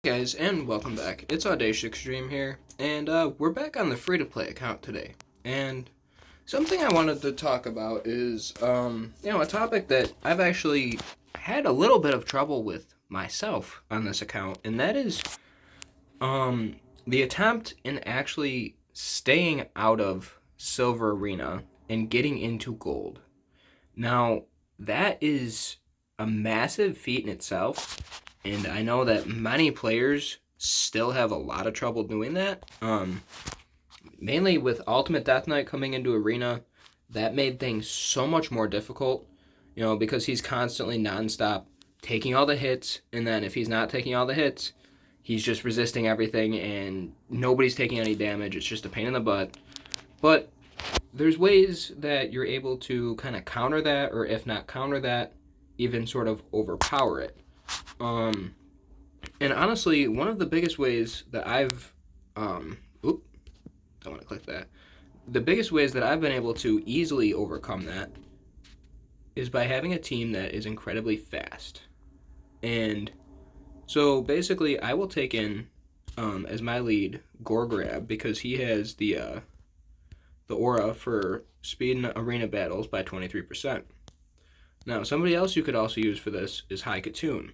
Guys, and welcome back. It's Audacious Extreme here, and we're back on the free-to-play account today. And something I wanted to talk about is, a topic that I've actually had a little bit of trouble with myself on this account, and that is, the attempt in actually staying out of Silver Arena and getting into Gold. Now, that is a massive feat in itself, and I know that many players still have a lot of trouble doing that. Mainly with Ultimate Death Knight coming into Arena, that made things so much more difficult, because he's constantly nonstop taking all the hits, and then if he's not taking all the hits, he's just resisting everything, and nobody's taking any damage. It's just a pain in the butt. But there's ways that you're able to kind of counter that, or if not counter that, even sort of overpower it. And honestly, one of the biggest ways that I've, don't want to click that. The biggest ways that I've been able to easily overcome that is by having a team that is incredibly fast. And so basically, I will take in, as my lead, Gorgrab, because he has the aura for speed in arena battles by 23%. Now, somebody else you could also use for this is High Katoon.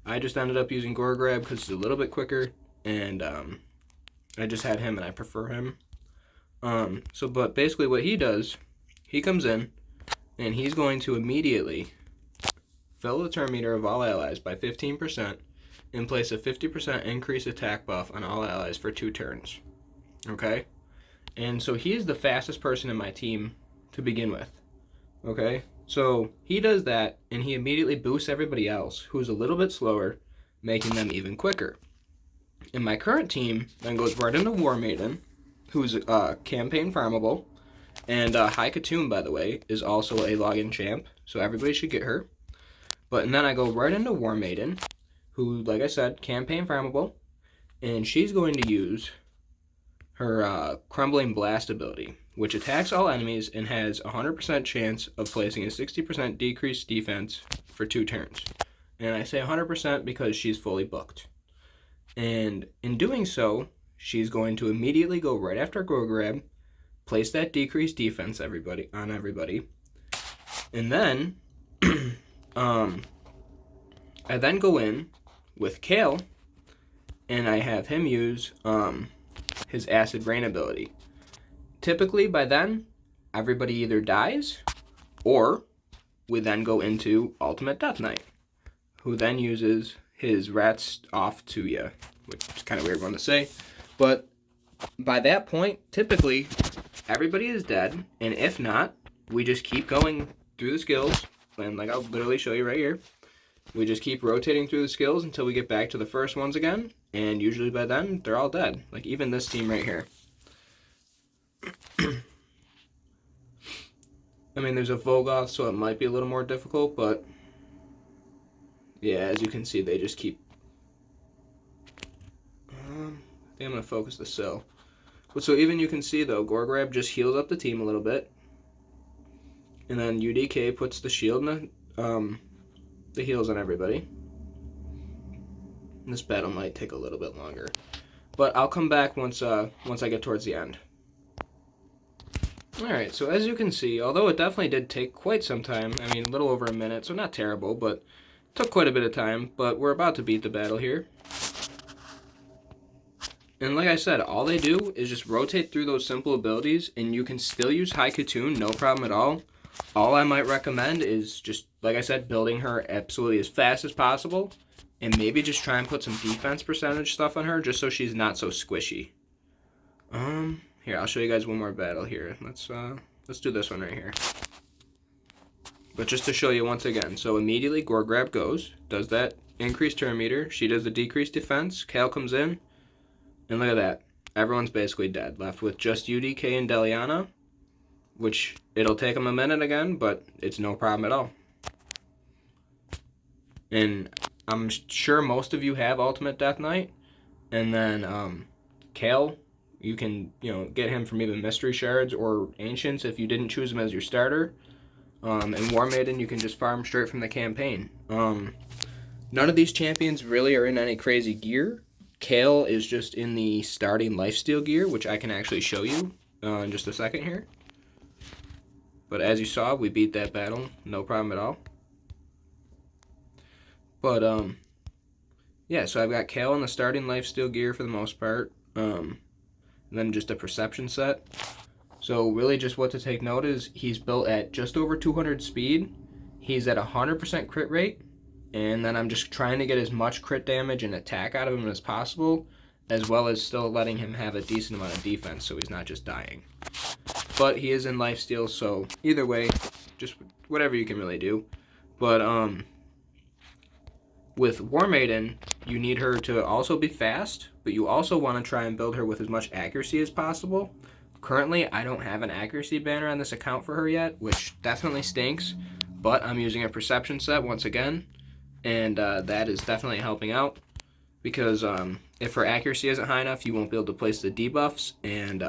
I just ended up using Gorgrab because he's a little bit quicker, and I just had him and I prefer him. But basically what he does, he comes in, and he's going to immediately fill the turn meter of all allies by 15% and place a 50% increased attack buff on all allies for 2 turns. Okay? And so he is the fastest person in my team to begin with. Okay? So he does that, and he immediately boosts everybody else, who's a little bit slower, making them even quicker. And my current team then goes right into War Maiden, who's campaign farmable, and High Katoon, by the way, is also a login champ, so everybody should get her. And then I go right into War Maiden, who, like I said, campaign farmable, and she's going to use her Crumbling Blast ability, which attacks all enemies and has a 100% chance of placing a 60% decreased defense for 2 turns. And I say 100% because she's fully booked. And in doing so, she's going to immediately go right after Gorgrab, place that decreased defense on everybody, and then I then go in with Kale, and I have him use his Acid Rain ability. Typically, by then, everybody either dies, or we then go into Ultimate Death Knight, who then uses his Rats Off to Ya, which is kind of a weird one to say. But by that point, typically, everybody is dead, and if not, we just keep going through the skills, and like I'll literally show you right here. We just keep rotating through the skills until we get back to the first ones again, and usually by then, they're all dead. Like even this team right here. I mean, there's a Vogoth, so it might be a little more difficult, but yeah, as you can see, they just keep... I think I'm going to focus the cell. But so even you can see, though, Gorgrab just heals up the team a little bit, and then UDK puts the shield and the heals on everybody. This battle might take a little bit longer, but I'll come back once I get towards the end. Alright, so as you can see, although it definitely did take quite some time, I mean a little over a minute, so not terrible, but it took quite a bit of time, but we're about to beat the battle here. And like I said, all they do is just rotate through those simple abilities, and you can still use High Katoon, no problem at all. All I might recommend is just, like I said, building her absolutely as fast as possible, and maybe just try and put some defense percentage stuff on her, just so she's not so squishy. Here, I'll show you guys one more battle here. Let's do this one right here. But just to show you once again, so immediately Gorgrab goes, does that increased turn meter, she does the decreased defense, Kale comes in, and look at that. Everyone's basically dead, left with just UDK and Deliana, which it'll take them a minute again, but it's no problem at all. And I'm sure most of you have Ultimate Death Knight, and then Kale, you can get him from either Mystery Shards or Ancients if you didn't choose him as your starter. And War Maiden, you can just farm straight from the campaign. None of these champions really are in any crazy gear, Kale is just in the starting lifesteal gear, which I can actually show you in just a second here. But as you saw, we beat that battle, no problem at all. But yeah, so I've got Kale in the starting lifesteal gear for the most part, and then just a perception set. So really just what to take note is he's built at just over 200 speed, he's at 100% crit rate, and then I'm just trying to get as much crit damage and attack out of him as possible, as well as still letting him have a decent amount of defense so he's not just dying. But he is in lifesteal, so either way, just whatever you can really do. But with War Maiden, you need her to also be fast, but you also want to try and build her with as much accuracy as possible. Currently, I don't have an accuracy banner on this account for her yet, which definitely stinks, but I'm using a perception set once again, and that is definitely helping out, because if her accuracy isn't high enough, you won't be able to place the debuffs, and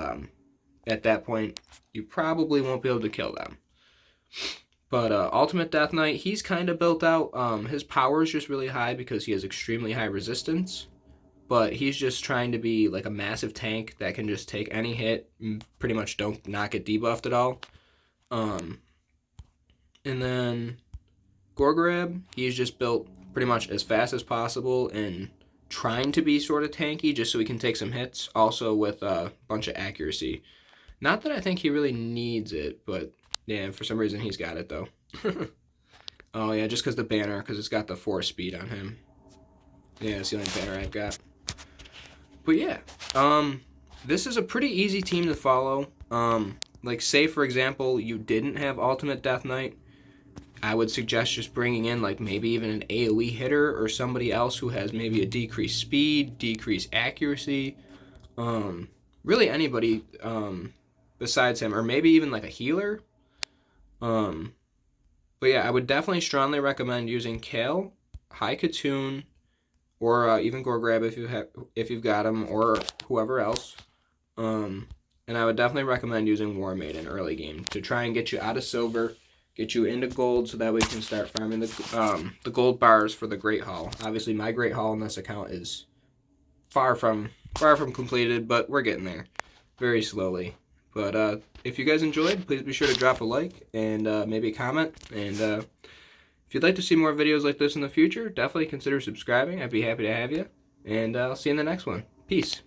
at that point, you probably won't be able to kill them. But Ultimate Death Knight, he's kind of built out. His power is just really high because he has extremely high resistance. But he's just trying to be like a massive tank that can just take any hit and pretty much not get debuffed at all. And then Gorgrab, he's just built pretty much as fast as possible and trying to be sort of tanky just so he can take some hits. Also with a bunch of accuracy. Not that I think he really needs it, but yeah, for some reason he's got it though. Oh yeah, just because the banner, because it's got the 4 speed on him. Yeah, it's the only banner I've got. But yeah, this is a pretty easy team to follow. Like say for example, you didn't have Ultimate Death Knight, I would suggest just bringing in like maybe even an AoE hitter or somebody else who has maybe a decreased speed, decreased accuracy. Really anybody besides him, or maybe even like a healer. But yeah, I would definitely strongly recommend using Kale, High Katoon, or even Gorgrab if you've got him, or whoever else. And I would definitely recommend using War Maiden early game to try and get you out of silver, get you into gold, so that way you can start farming the gold bars for the Great Hall. Obviously, my Great Hall on this account is far from completed, but we're getting there very slowly. But if you guys enjoyed, please be sure to drop a like and maybe a comment. And if you'd like to see more videos like this in the future, definitely consider subscribing. I'd be happy to have you. And I'll see you in the next one. Peace.